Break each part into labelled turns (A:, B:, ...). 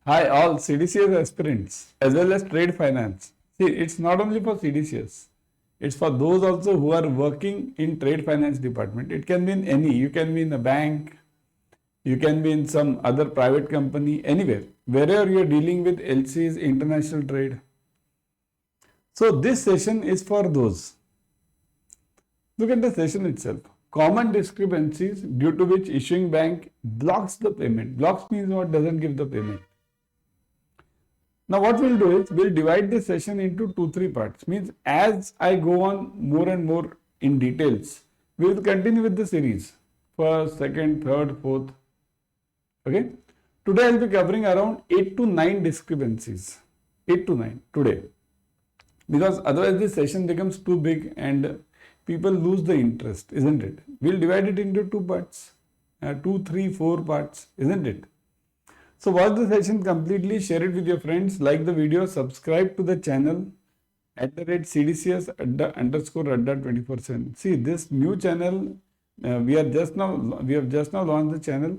A: Hi all CDCS aspirants as well as trade finance. See, it's not only for CDCS. It's for those also who are working in trade finance department. It can be in any. You can be in a bank. You can be in some other private company, anywhere. Wherever you are dealing with LCs, international trade. So this session is for those. Look at the session itself. Common discrepancies due to which issuing bank blocks the payment. Blocks means what? Doesn't give the payment. Now what we'll do is, we'll divide this session into 2-3 parts. Means as I go on more and more in details, we will continue with the series. First, second, third, fourth. Okay. Today I'll be covering around 8 to 9 discrepancies. 8 to 9 today. Because otherwise this session becomes too big and people lose the interest, isn't it? We'll divide it into 2 parts. 2, 3, 4 parts, isn't it? So watch the session completely, share it with your friends, like the video, subscribe to the channel at the rate CDCS Adda247. See, this new channel, we have just now launched the channel,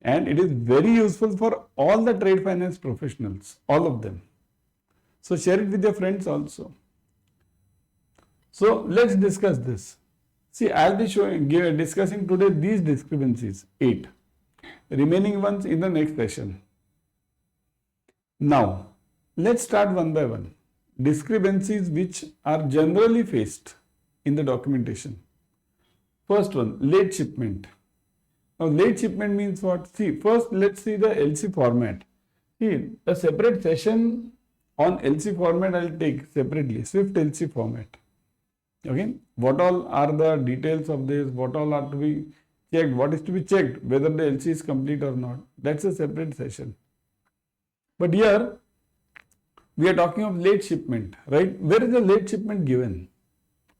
A: and it is very useful for all the trade finance professionals, all of them. So share it with your friends also. So let's discuss this. See, I'll be discussing today these discrepancies, 8. Remaining ones in the next session. Now, let's start one by one. Discrepancies which are generally faced in the documentation. First one, late shipment. Now, late shipment means what? See, first let's see the LC format. See, a separate session on LC format I'll take separately, Swift LC format. Okay, what all are the details of this? What all are to be checked, what is to be checked, whether the LC is complete or not. That's a separate session. But here we are talking of late shipment, right? Where is the late shipment given?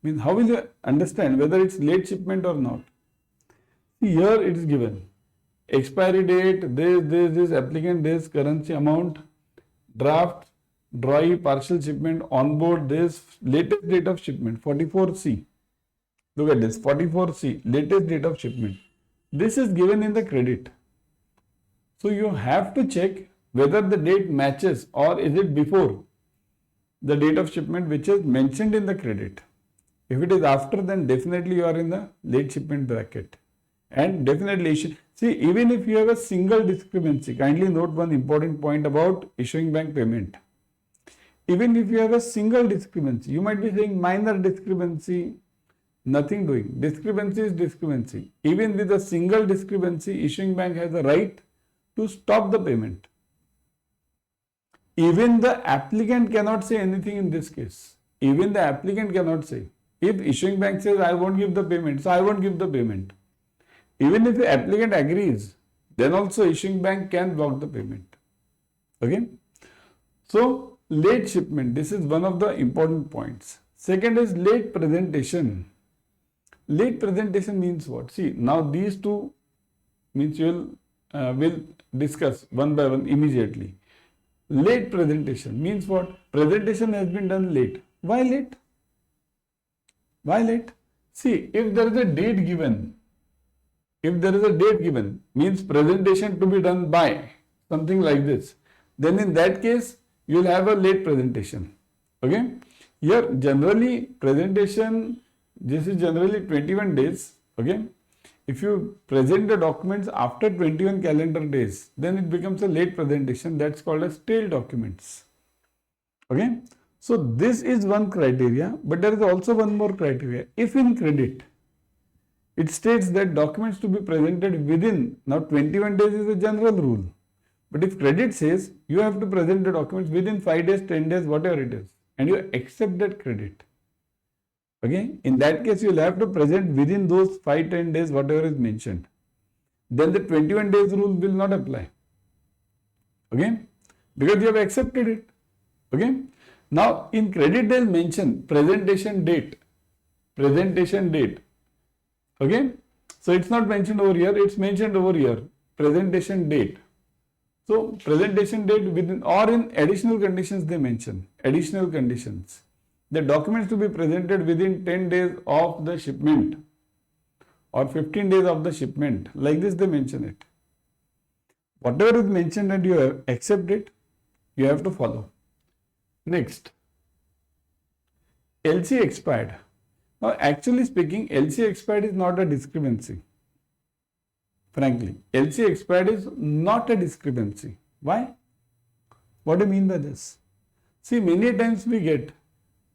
A: Means how will you understand whether it's late shipment or not? Here it is given. Expiry date, this, applicant, this, currency amount, draft, dry, partial shipment, on board, this, latest date of shipment, 44C. Look at this, 44C, latest date of shipment. This is given in the credit. So you have to check whether the date matches or is it before the date of shipment which is mentioned in the credit. If it is after, then definitely you are in the late shipment bracket. And definitely, see, even if you have a single discrepancy, kindly note one important point about issuing bank payment. Even if you have a single discrepancy, you might be saying minor discrepancy, nothing doing. Discrepancy is discrepancy. Even with a single discrepancy, issuing bank has a right to stop the payment. Even the applicant cannot say anything in this case. Even the applicant cannot say. If issuing bank says, I won't give the payment, so I won't give the payment. Even if the applicant agrees, then also issuing bank can block the payment. Okay. So, late shipment, this is one of the important points. Second is late presentation. Late presentation means what? See, now these two means you will discuss one by one immediately. Late presentation means what? Presentation has been done late. Why late? Why late? See, if there is a date given, means presentation to be done by something like this, then in that case, you will have a late presentation. Okay? Here, generally, presentation, this is generally 21 days. Okay? If you present the documents after 21 calendar days, then it becomes a late presentation. That's called as stale documents. Okay? So, this is one criteria, but there is also one more criteria. If in credit, it states that documents to be presented within, now 21 days is a general rule. But if credit says you have to present the documents within 5 days, 10 days, whatever it is, and you accept that credit, okay, in that case you will have to present within those 5-10 days, whatever is mentioned. Then the 21 days rule will not apply. Okay, because you have accepted it. Okay, now in credit they will mention presentation date. Okay, so it's not mentioned over here, it's mentioned over here, presentation date. So presentation date within or in additional conditions they mention, additional conditions. The documents to be presented within 10 days of the shipment or 15 days of the shipment, like this they mention it. Whatever is mentioned and you accept it, you have to follow. Next, LC expired. Now, actually speaking, LC expired is not a discrepancy. Frankly, LC expired is not a discrepancy. Why? What do you mean by this? See, many times we get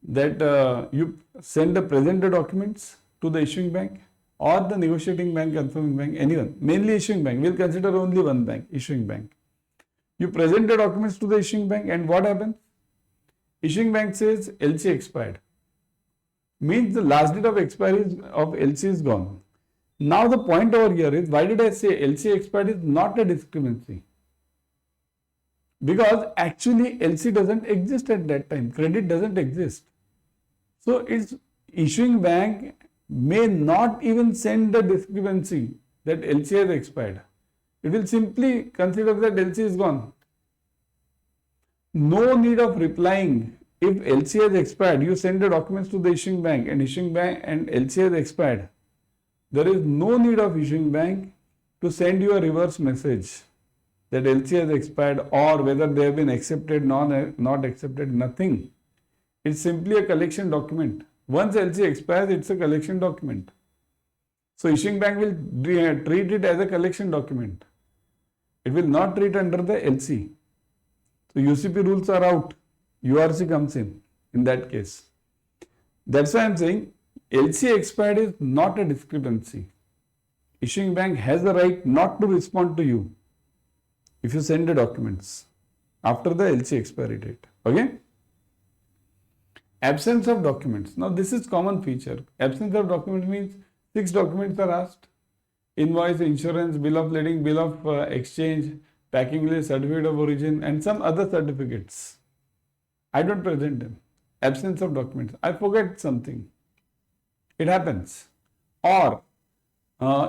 A: that you send the presenter documents to the issuing bank or the negotiating bank, confirming bank, anyone, mainly issuing bank. We'll consider only one bank, issuing bank. You present the documents to the issuing bank and what happens? Issuing bank says LC expired. Means the last date of expiry of LC is gone. Now the point over here is, why did I say LC expired is not a discrepancy? Because actually LC doesn't exist at that time. Credit doesn't exist. So its issuing bank may not even send the discrepancy that LC has expired. It will simply consider that LC is gone. No need of replying. If LC has expired, you send the documents to the issuing bank and LC has expired. There is no need of issuing bank to send you a reverse message that LC has expired or whether they have been accepted, not accepted, nothing. It's simply a collection document. Once LC expires, it's a collection document. So issuing bank will treat it as a collection document. It will not treat under the LC. So UCP rules are out. URC comes in that case. That's why I'm saying LC expired is not a discrepancy. Issuing bank has the right not to respond to you if you send the documents after the LC expiry date. Okay? Absence of documents. Now this is common feature. Absence of documents means 6 documents are asked. Invoice, insurance, bill of lading, bill of exchange, packing list, certificate of origin and some other certificates. I don't present them. Absence of documents. I forget something. It happens. Or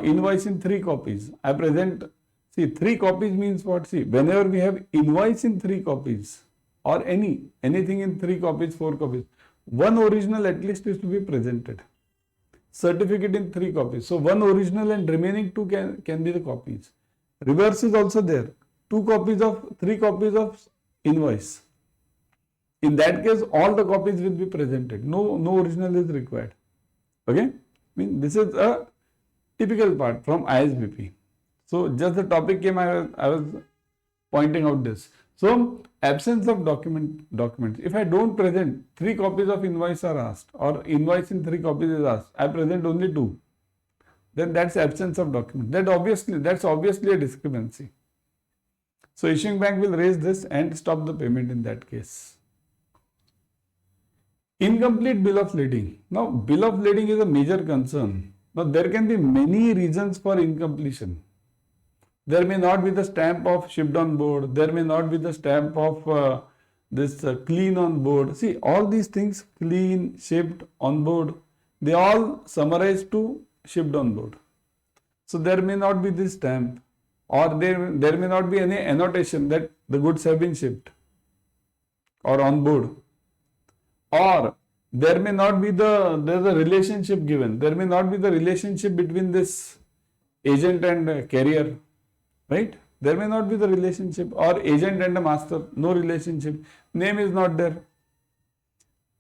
A: invoice in 3 copies. I present, see 3 copies means what? See, whenever we have invoice in 3 copies or anything in 3 copies, 4 copies, one original at least is to be presented. Certificate in 3 copies. So one original and remaining 2 can be the copies. Reverse is also there. 3 copies of invoice. In that case, all the copies will be presented. No original is required. Okay? I mean, this is a typical part from ISBP. So just the topic came, I was pointing out this. So absence of documents. If I don't present, 3 copies of invoice are asked or invoice in 3 copies is asked. I present only 2. Then that's absence of document. That's obviously a discrepancy. So issuing bank will raise this and stop the payment in that case. Incomplete bill of lading. Now, bill of lading is a major concern. Now, there can be many reasons for incompletion. There may not be the stamp of shipped on board. There may not be the stamp of this clean on board. See, all these things, clean, shipped, on board, they all summarize to shipped on board. So, there may not be this stamp or there may not be any annotation that the goods have been shipped or on board. Or there may not be there's a relationship given. There may not be the relationship between this agent and carrier, right? There may not be the relationship or agent and a master, no relationship. Name is not there.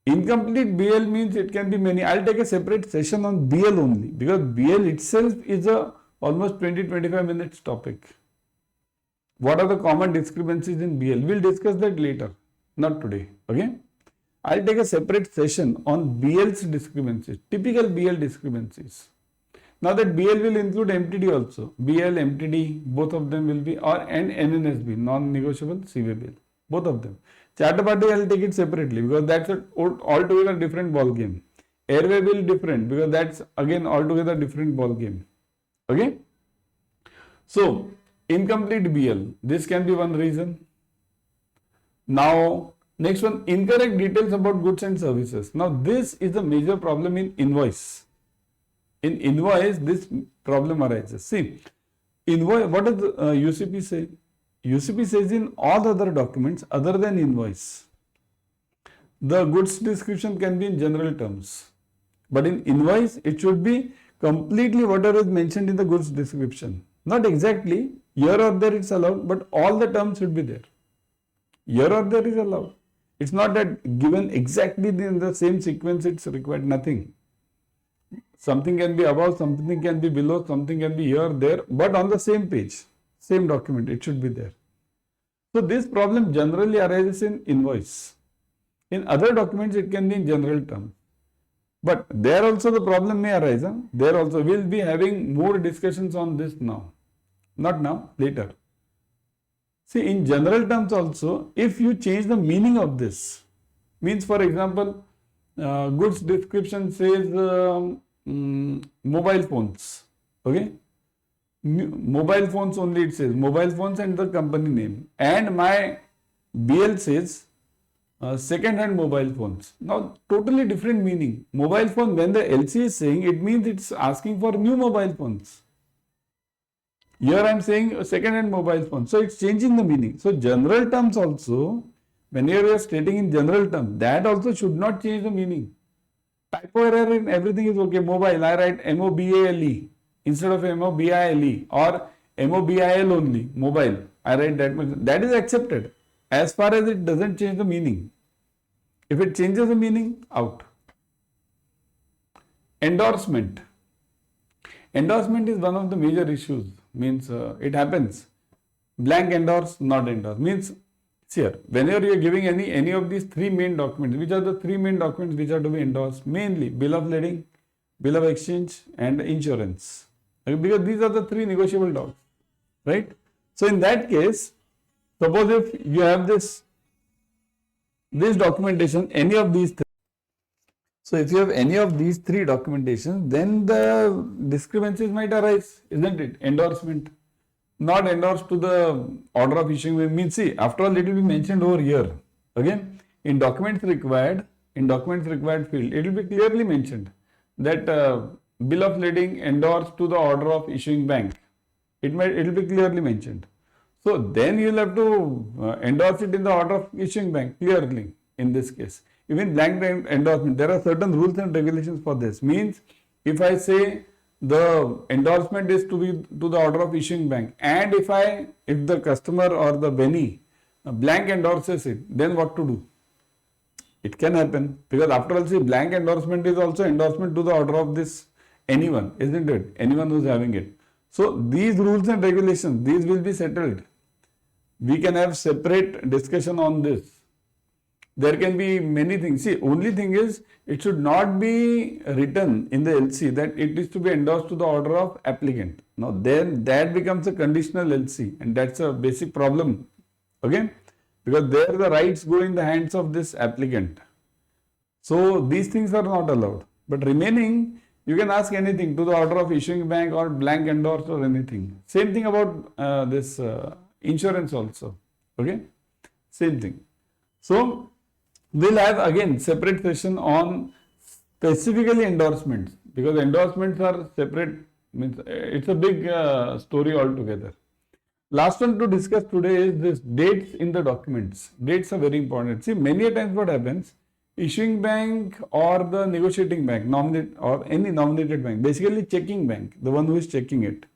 A: Incomplete BL means it can be many. I'll take a separate session on BL only because BL itself is a almost 20-25 minutes topic. What are the common discrepancies in BL? We'll discuss that later, not today. Okay? I'll take a separate session on BL's discrepancies, typical BL discrepancies. Now that BL will include MTD also. BL, MTD, both of them will be, and NNSB, non-negotiable CV bill, both of them. Charter party, I'll take it separately because that's altogether different ball game. Airway bill different because that's again altogether different ball game. Okay? So, incomplete BL, this can be one reason. Now, next one, incorrect details about goods and services. Now, this is a major problem in invoice. In invoice, this problem arises. See, invoice, what does UCP say? UCP says in all other documents other than invoice, the goods description can be in general terms. But in invoice, it should be completely whatever is mentioned in the goods description. Not exactly, here or there it's allowed, but all the terms should be there. Here or there is allowed. It's not that given exactly in the same sequence it's required, nothing. Something can be above, something can be below, something can be here, there, but on the same page, same document, it should be there. So this problem generally arises in invoice. In other documents, it can be in general terms. But there also the problem may arise. There also we'll be having more discussions on this now. Not now, later. See, in general terms also, if you change the meaning of this, means for example, goods description says mobile phones. Okay? Mobile phones only it says, mobile phones and the company name. And my BL says second hand mobile phones. Now totally different meaning. Mobile phone, when the LC is saying, it means it's asking for new mobile phones. Here I am saying second hand mobile phone. So it's changing the meaning. So general terms also, when you are stating in general terms, that also should not change the meaning. Typo error in everything is okay. Mobile, I write MOBALE instead of MOBILE or MOBIL only. Mobile, I write that much. That is accepted as far as it doesn't change the meaning. If it changes the meaning, out. Endorsement. Endorsement is one of the major issues. Means it happens. Blank endorse, not endorse. Means here, whenever you are giving any of these three main documents, which are the three main documents which are to be endorsed? Mainly bill of lading, bill of exchange and insurance. Because these are the three negotiable docs. Right? So in that case, suppose if you have this documentation, any of these three. So if you have any of these three documentations, then the discrepancies might arise, isn't it? Endorsement. Not endorsed to the order of issuing. Means see, after all, it will be mentioned over here. Again, in documents required field, it will be clearly mentioned that bill of lading endorsed to the order of issuing bank. It will be clearly mentioned. So then you will have to endorse it in the order of issuing bank clearly in this case. Even blank endorsement, there are certain rules and regulations for this. Means if I say the endorsement is to be to the order of issuing bank, and if the customer or the Benny blank endorses it, then what to do? It can happen, because after all, see, blank endorsement is also endorsement to the order of this anyone, isn't it? Anyone who is having it. So these rules and regulations, these will be settled. We can have separate discussion on this. There can be many things. See, only thing is, it should not be written in the LC that it is to be endorsed to the order of applicant. Now, then that becomes a conditional LC, and that's a basic problem. Okay? Because there the rights go in the hands of this applicant. So these things are not allowed. But remaining, you can ask anything to the order of issuing bank or blank endorsed or anything. Same thing about this insurance also. Okay? Same thing. So we'll have again separate session on specifically endorsements, because endorsements are separate. Means it's a big story altogether. Last one to discuss today is this dates in the documents. Dates are very important. See, many a times what happens, issuing bank or the negotiating bank, nominate or any nominated bank, basically checking bank, the one who is checking it.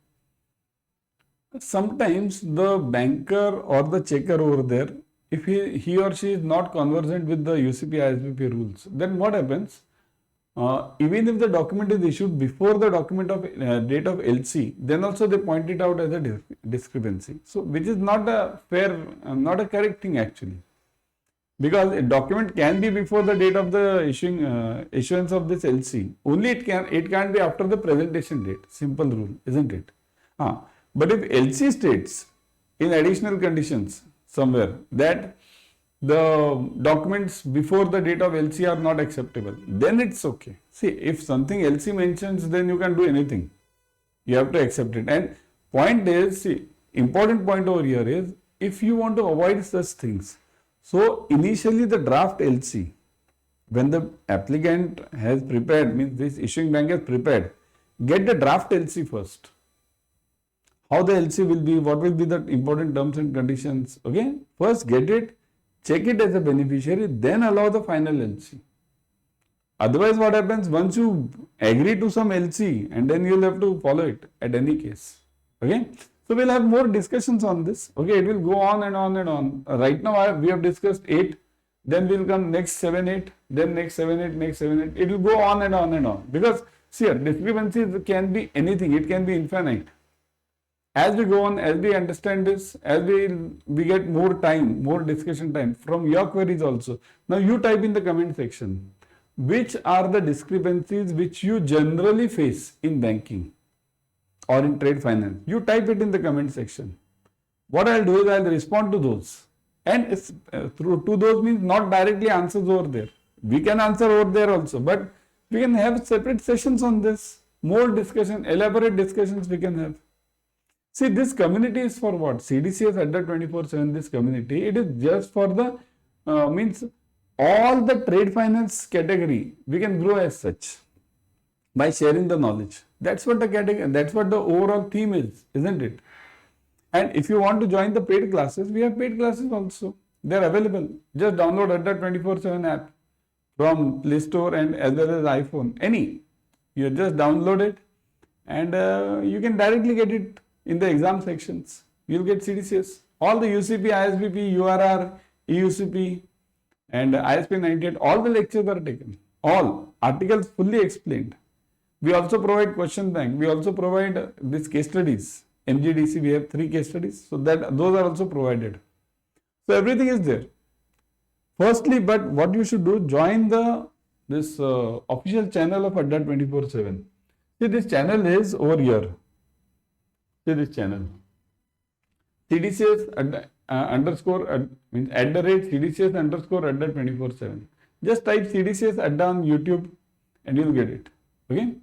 A: Sometimes the banker or the checker over there, if he or she is not conversant with the UCP ISBP rules, then what happens? Even if the document is issued before the document of date of LC, then also they point it out as a discrepancy. So, which is not a fair, not a correct thing actually, because a document can be before the date of the issuance of this LC. Only it can't be after the presentation date. Simple rule, isn't it? But if LC states in additional conditions somewhere that the documents before the date of LC are not acceptable, then it's okay. See, if something LC mentions, then you can do anything. You have to accept it. And point is, see, important point over here is, if you want to avoid such things, so initially the draft LC, when the applicant has prepared, means this issuing bank has prepared, get the draft LC first. How the LC will be, what will be the important terms and conditions, okay? First get it, check it as a beneficiary, then allow the final LC. Otherwise what happens, once you agree to some LC, and then you'll have to follow it at any case. Okay. So we'll have more discussions on this. Okay. It will go on and on and on. Right now we have discussed 8. Then we'll come next 7, 8. Then next 7, 8. Next 7, 8. It will go on and on and on. Because see here, discrepancies can be anything. It can be infinite. As we go on, as we understand this, as we get more time, more discussion time from your queries also. Now you type in the comment section, which are the discrepancies which you generally face in banking or in trade finance. You type it in the comment section. What I'll do is I'll respond to those. And through to those means not directly answers over there. We can answer over there also, but we can have separate sessions on this. More discussion, elaborate discussions we can have. See, this community is for what? CDCS Adda247, this community, it is just for the, means all the trade finance category, we can grow as such by sharing the knowledge. That's what the category, that's what the overall theme is, isn't it? And if you want to join the paid classes, we have paid classes also. They are available. Just download Adda247 app from Play Store and as well as iPhone, any. You just download it and you can directly get it in the exam sections. You'll get CDCS. All the UCP, ISBP, URR, EUCP and ISP 98, all the lectures are taken. All articles fully explained. We also provide question bank. We also provide these case studies. MGDC, we have 3 case studies. So that those are also provided. So everything is there. Firstly, but what you should do, join this official channel of Adda247. See, this channel is over here. See this channel. CDCS means @CDCS Adda247. Just type CDCS Adda on YouTube and you'll get it. Okay.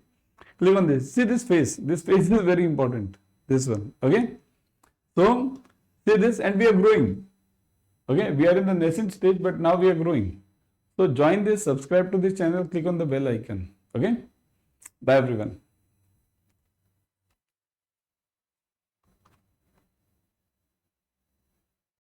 A: Click on this. See this face. This face is very important. This one. Okay. So see this, and we are growing. Okay. We are in the nascent stage, but now we are growing. So join this, subscribe to this channel, click on the bell icon. Okay. Bye everyone.